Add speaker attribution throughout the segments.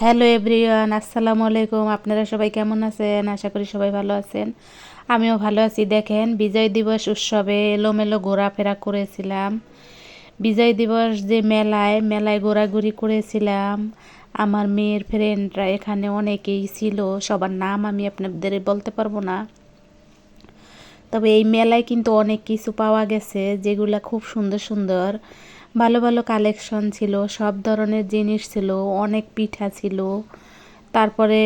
Speaker 1: Hello everyone, আসসালামু আলাইকুম। আপনারা সবাই কেমন আছেন? আশা করি সবাই ভালো আছেন। আমিও ভালো আছি। দেখেন, বিজয় দিবস উৎসবে এলোমেলো ঘোরাফেরা করেছিলাম। বিজয় দিবস যে মেলায় ঘোরাঘুরি করেছিলাম। আমার মেয়ের ফ্রেন্ডরা এখানে অনেকেই ছিল, সবার নাম আমি আপনাদের বলতে পারবো না। তবে এই মেলায় কিন্তু অনেক কিছু পাওয়া গেছে, যেগুলা খুব সুন্দর সুন্দর ভালো ভালো কালেকশন ছিল, সব ধরনের জিনিস ছিল, অনেক পিঠা ছিল। তারপরে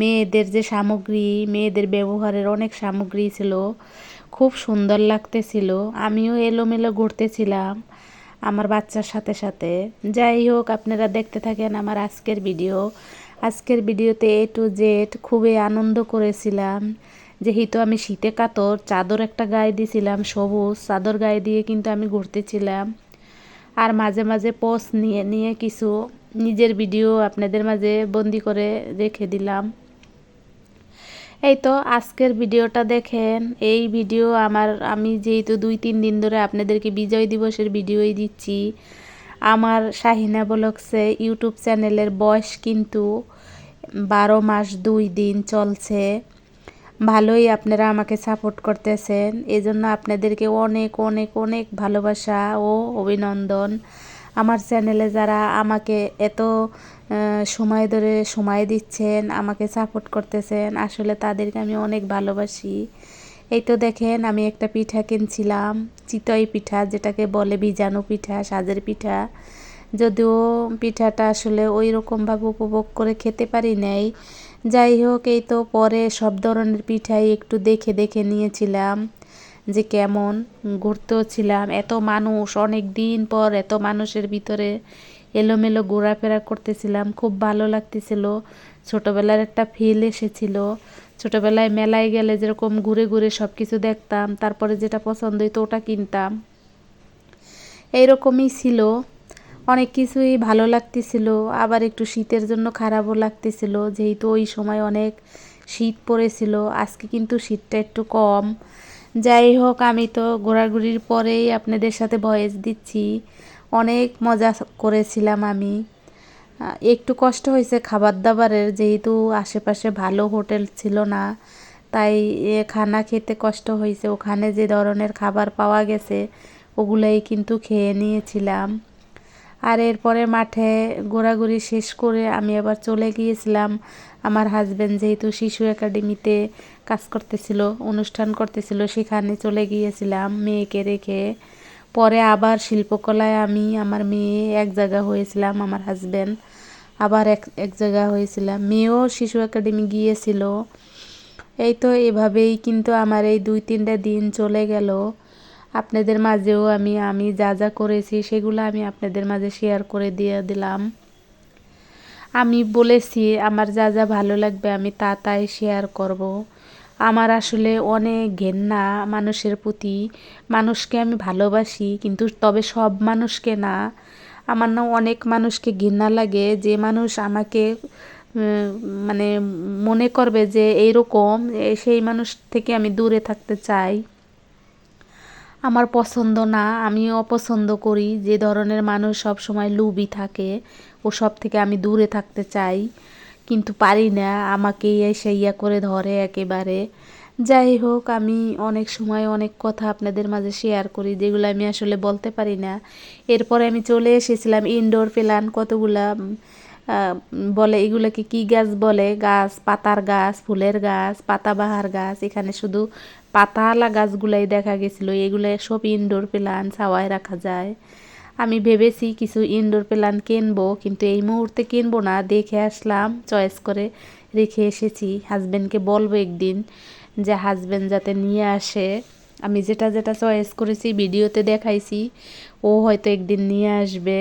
Speaker 1: মেয়েদের যে সামগ্রী, মেয়েদের ব্যবহারের অনেক সামগ্রী ছিল, খুব সুন্দর লাগতেছিল। আমিও এলোমেলো ঘুরতেছিলাম আমার বাচ্চার সাথে সাথে। যাই হোক, আপনারা দেখতে থাকেন আমার আজকের ভিডিও। আজকের ভিডিওতে A to Z খুবই আনন্দ করেছিলাম, যেহেতু আমি শীতে কাতর চাদর একটা গায়ে দিয়েছিলাম, সবুজ চাদর গায়ে দিয়ে কিন্তু আমি ঘুরতেছিলাম। আর মাঝে মাঝে পোস্ট নিয়ে নিয়ে কিছু নিজের ভিডিও আপনাদের মাঝে বন্দি করে রেখে দিলাম। এই তো আজকের ভিডিওটা দেখেন। এই ভিডিও আমি যেহেতু 2-3 দিন ধরে আপনাদেরকে বিজয় দিবসের ভিডিওই দিচ্ছি। আমার শাহিনা ব্লগসে ইউটিউব চ্যানেলের বয়স কিন্তু 12 মাস 2 দিন চলছে। ভালোই আপনারা আমাকে সাপোর্ট করতেছেন, এজন্য আপনাদেরকে অনেক অনেক অনেক ভালোবাসা ও অভিনন্দন। আমার চ্যানেলে যারা আমাকে এত সময় ধরে সময় দিচ্ছেন, আমাকে সাপোর্ট করতেছেন, আসলে তাদেরকে আমি অনেক ভালোবাসি। এই তো দেখেন, আমি একটা পিঠা কিনছিলাম, চিতই পিঠা, যেটাকে বলে ভিজানো পিঠা, সাজের পিঠা। যদিও পিঠাটা আসলে ওই রকমভাবে উপভোগ করে খেতে পারি নাই। যাই হোক, এই তো পরে সব ধরনের পিঠাই একটু দেখে দেখে নিয়েছিলাম যে কেমন। ঘুরতেও ছিলাম, এত মানুষ, অনেক দিন পর এত মানুষের ভিতরে এলোমেলো ঘোরাফেরা করতেছিলাম, খুব ভালো লাগতেছিল। ছোটোবেলার একটা ফিল এসেছিল। ছোটোবেলায় মেলায় গেলে যেরকম ঘুরে ঘুরে সব কিছু দেখতাম, তারপরে যেটা পছন্দ হইতো ওটা কিনতাম, এইরকমই ছিল। অনেক কিছুই ভালো লাগতেছিল, আবার একটু শীতের জন্য খারাপও লাগতেছিল, যেহেতু ওই সময় অনেক শীত পড়েছিল। আজকে কিন্তু শীতটা একটু কম। যাই হোক, আমি তো ঘোরাঘুরির পরেই আপনাদের সাথে ভয়েস দিচ্ছি। অনেক মজা করেছিলাম আমি। একটু কষ্ট হয়েছে খাবার দাবারের, যেহেতু আশেপাশে ভালো হোটেল ছিল না, তাই খানা খেতে কষ্ট হয়েছে। ওখানে যে ধরনের খাবার পাওয়া গেছে ওগুলাই কিন্তু খেয়ে নিয়েছিলাম। আর এরপরে মাঠে ঘোরাঘুরি শেষ করে আমি আবার চলে গিয়েছিলাম। আমার হাজব্যান্ড যেহেতু শিশু একাডেমিতে কাজ করতেছিল, অনুষ্ঠান করতেছিল, সেখানে চলে গিয়েছিলাম মেয়েকে রেখে। পরে আবার শিল্পকলায় আমি আমার মেয়ে এক জায়গা হয়েছিলাম, আমার হাজব্যান্ড আবার এক এক জায়গা হয়েছিলাম, মেয়েও শিশু একাডেমি গিয়েছিল। এই তো এভাবেই কিন্তু আমার এই 2-3টা দিন চলে গেল। আপনাদের মাঝেও আমি যা যা করেছি সেগুলো আমি আপনাদের মাঝে শেয়ার করে দিয়ে দিলাম। আমি বলেছি আমার যা যা ভালো লাগবে আমি তাই শেয়ার করব। আমার আসলে অনেক ঘেন্না মানুষের প্রতি। মানুষকে আমি ভালোবাসি, কিন্তু তবে সব মানুষকে না। আমার না অনেক মানুষকে ঘেন্না লাগে, যে মানুষ আমাকে মানে মনে করবে যে এইরকম, সেই মানুষ থেকে আমি দূরে থাকতে চাই। আমার পছন্দ না, আমি অপছন্দ করি যে ধরনের মানুষ সব সময় লোভী থাকে, ও সব থেকে আমি দূরে থাকতে চাই, কিন্তু পারি না, আমাকেই এসে ইয়া করে ধরে একেবারে। যাই হোক, আমি অনেক সময় অনেক কথা আপনাদের মাঝে শেয়ার করি, যেগুলো আমি আসলে বলতে পারি না। এরপরে আমি চলে এসেছিলাম ইনডোর প্ল্যান্ট কতগুলা, বলে এগুলোকে কি গাছ বলে, গাছ, পাতার গাছ, ফুলের গাছ, পাতাবাহার গাছ। এখানে শুধু পাতাওয়ালা গাছগুলাই দেখা গেছিলো। এগুলো সব ইনডোর প্ল্যান্ট, ছাওয়ায় রাখা যায়। আমি ভেবেছি কিছু ইনডোর প্ল্যান্ট কিনবো, কিন্তু এই মুহূর্তে কিনবো না, দেখে আসলাম, চয়েস করে রেখে এসেছি। হাজব্যান্ডকে বলবো একদিন যে হাজব্যান্ড যাতে নিয়ে আসে। আমি যেটা যেটা চয়েস করেছি ভিডিওতে দেখাইছি, ও হয়তো একদিন নিয়ে আসবে।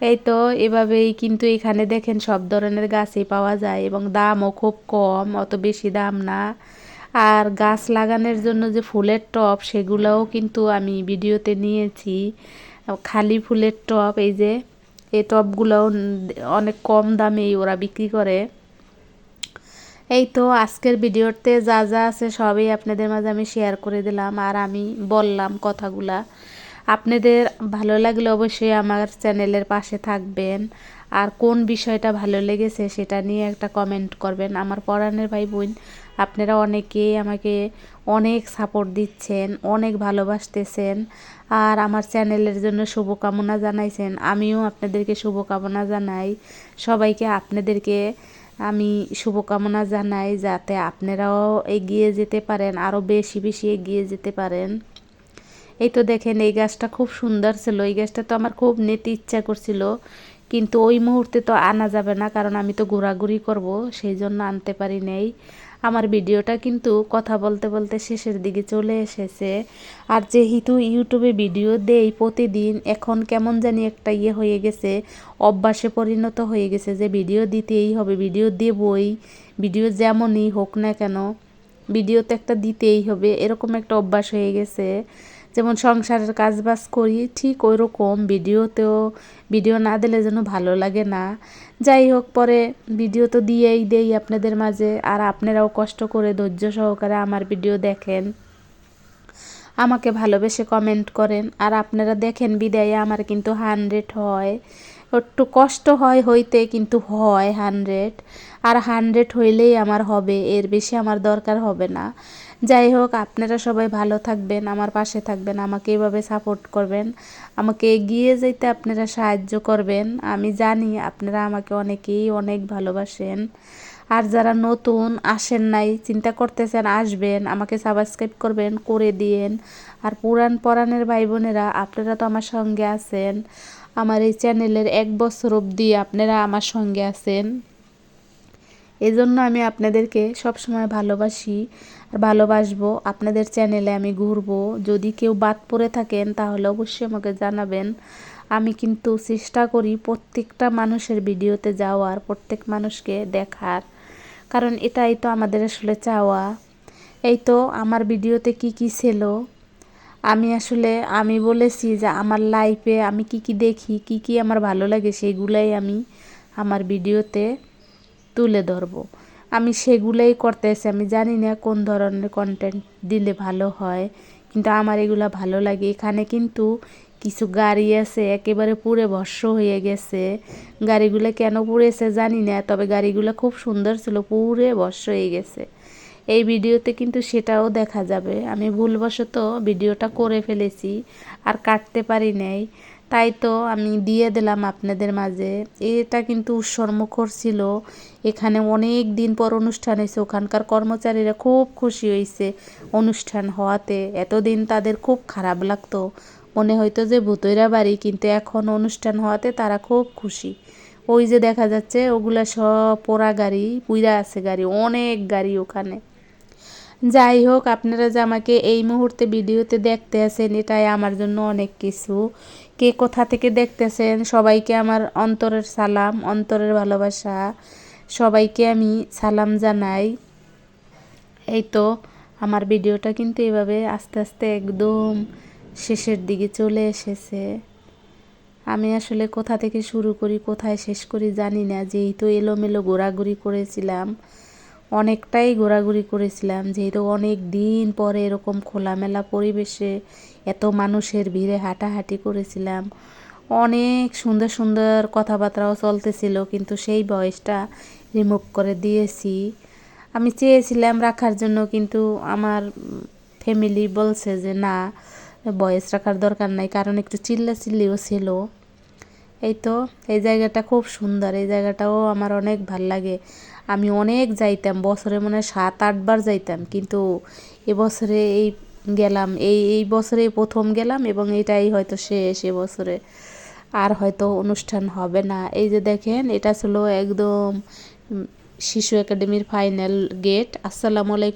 Speaker 1: এই তো এভাবেই কিন্তু এখানে দেখেন সব ধরনের গাছই পাওয়া যায়, এবং দামও খুব কম, অত বেশি দাম না। আর গাছ লাগানোর জন্য যে ফুলের টব, সেগুলোও কিন্তু আমি ভিডিওতে নিয়েছি। খালি ফুলের টব, এই যে এই টবগুলোও অনেক কম দামেই ওরা বিক্রি করে। এই তো আজকের ভিডিওতে যা যা আছে সবই আপনাদের মাঝে আমি শেয়ার করে দিলাম, আর আমি বললাম কথাগুলা। আপনাদের ভালো লাগলে অবশ্যই আমার চ্যানেলের পাশে থাকবেন, আর কোন বিষয়টা ভালো লেগেছে সেটা নিয়ে একটা কমেন্ট করবেন। আমার পরাণের ভাই বোন আপনারা অনেকেই আমাকে অনেক সাপোর্ট দিচ্ছেন, অনেক ভালোবাসতেছেন, আর আমার চ্যানেলের জন্য শুভকামনা জানাইছেন। আমিও আপনাদেরকে শুভকামনা জানাই। সবাইকে আপনাদেরকে আমি শুভকামনা জানাই যাতে আপনারাও এগিয়ে যেতে পারেন, আরও বেশি বেশি এগিয়ে যেতে পারেন। এই তো দেখেন এই গাছটা খুব সুন্দর ছিল। এই গাছটা তো আমার খুব নিতে ইচ্ছা করছিল, কিন্তু ওই মুহূর্তে তো আনা যাবে না, কারণ আমি তো ঘোরাঘুরি করব, সেই জন্য আনতে পারি নাই। আমার ভিডিওটা কিন্তু কথা বলতে বলতে শেষের দিকে চলে এসেছে। আর যেহেতু ইউটিউবে ভিডিও দেই প্রতিদিন, এখন কেমন জানি একটা হয়ে গেছে, অভ্যাসে পরিণত হয়ে গেছে যে ভিডিও দিতেই হবে, ভিডিও দেবই, ভিডিও যেমনই হোক না কেন ভিডিও তো একটা দিতেই হবে, এরকম একটা অভ্যাস হয়ে গেছে। যেমন সংসারের কাজবাজ করি ঠিক ওই রকম ভিডিও না দিলে যেন ভালো লাগে না। যাই হোক, পরে ভিডিও তো দিয়েই দেই আপনাদের মাঝে, আর আপনারাও কষ্ট করে ধৈর্য সহকারে আমার ভিডিও দেখেন, আমাকে ভালোবেসে কমেন্ট করেন, আর আপনারা দেখেন বিদায়ে আমার কিন্তু 100 হয়। একটু কষ্ট হয় হইতে, কিন্তু হয় 100, আর 100 হইলেই আমার হবে, এর বেশি আমার দরকার হবে না। যাই হোক, আপনারা সবাই ভালো থাকবেন, আমার পাশে থাকবেন, আমাকে এভাবে সাপোর্ট করবেন, আমাকে এগিয়ে যেতে আপনারা সাহায্য করবেন। আমি জানি আপনারা আমাকে অনেকেই অনেক ভালোবাসেন। আর যারা নতুন আসেন নাই, চিন্তা করতেছেন আসবেন, আমাকে সাবস্ক্রাইব করবেন, করে দিয়েন। আর পরাণের ভাই বোনেরা আপনারা তো আমার সঙ্গে আছেন, আমার এই চ্যানেলের 1 বছর অবধি আপনারা আমার সঙ্গে আছেন। এজন্য আমি আপনাদেরকে সবসময় ভালোবাসি আর ভালোবাসবো। আপনাদের চ্যানেলে আমি ঘুরবো, যদি কেউ বাদ পড়ে থাকেন তাহলে অবশ্যই আমাকে জানাবেন। আমি কিন্তু চেষ্টা করি প্রত্যেকটা মানুষের ভিডিওতে যাওয়ার, প্রত্যেক মানুষকে দেখার, কারণ এটাই তো আমাদের আসলে চাওয়া। এই তো আমার ভিডিওতে কি কি ছিল, আমি বলেছি যে আমার লাইফে আমি কি দেখি, কি আমার ভালো লাগে, সেইগুলাই আমি আমার ভিডিওতে তুলে ধরবো। আমি সেগুলোই করতেছি। আমি জানি না কোন ধরনের কন্টেন্ট দিলে ভালো হয়, কিন্তু আমার এগুলা ভালো লাগে। এখানে কিন্তু কিছু গাড়ি আছে একেবারে পুরে ভস্ম হয়ে গেছে। গাড়িগুলো কেন পুড়েছে জানি না, তবে গাড়িগুলো খুব সুন্দর ছিল, পুরে ভস্ম হয়ে গেছে। এই ভিডিওতে কিন্তু সেটাও দেখা যাবে। আমি ভুলবশত ভিডিওটা করে ফেলেছি, আর কাটতে পারি নাই, তাই তো আমি দিয়ে দিলাম আপনাদের মাঝে। এটা কিন্তু উৎসবমুখর ছিল, এখানে অনেক দিন পর অনুষ্ঠান হয়েছে, ওখানকার কর্মচারীরা খুব খুশি হয়েছে অনুষ্ঠান হওয়াতে। এতদিন তাদের খুব খারাপ লাগতো, মনে হয়তো যে ভূতইরা বাড়ি, কিন্তু এখন অনুষ্ঠান হওয়াতে তারা খুব খুশি। ওই যে দেখা যাচ্ছে ওগুলা সব পোড়া গাড়ি, পুইরা আছে গাড়ি, অনেক গাড়ি ওখানে। যাই হোক, আপনারা যে আমাকে এই মুহূর্তে ভিডিওতে দেখতে আছেন, এটাই আমার জন্য অনেক কিছু। কে কোথা থেকে দেখতেছেন সবাইকে আমার অন্তরের সালাম, অন্তরের ভালোবাসা, সবাইকে আমি সালাম জানাই। এই তো আমার ভিডিওটা কিন্তু এভাবে আস্তে আস্তে একদম শেষের দিকে চলে এসেছে। আমি আসলে কোথা থেকে শুরু করি কোথায় শেষ করি জানি না, যেহেতু এলোমেলো ঘোরাঘুরি করেছিলাম, অনেকটাই ঘোরাঘুরি করেছিলাম, যেহেতু অনেক দিন পরে এরকম খোলামেলা পরিবেশে এত মানুষের ভিড়ে হাঁটাহাঁটি করেছিলাম। অনেক সুন্দর সুন্দর কথাবার্তাও চলতেছিল, কিন্তু সেই ভয়েসটা রিমুভ করে দিয়েছি। আমি চেয়েছিলাম রাখার জন্য, কিন্তু আমার ফ্যামিলি বলছে যে না, ভয়েস রাখার দরকার নাই, কারণ একটু চিল্লাচিল্লিও ছিল। এই তো এই জায়গাটা খুব সুন্দর, এই জায়গাটাও আমার অনেক ভাল লাগে। আমি অনেক যাইতাম, বছরে মনে হয় 7-8 বার যাইতাম, কিন্তু এবছরে গেলাম, এই বছরে প্রথম গেলাম, এবং এটাই হয়তো শেষ এবছরে, আর হয়তো অনুষ্ঠান হবে না। এই যে দেখেন, এটা ছিল একদম শিশু একাডেমির ফাইনাল গেট। আসসালামু আলাইকুম।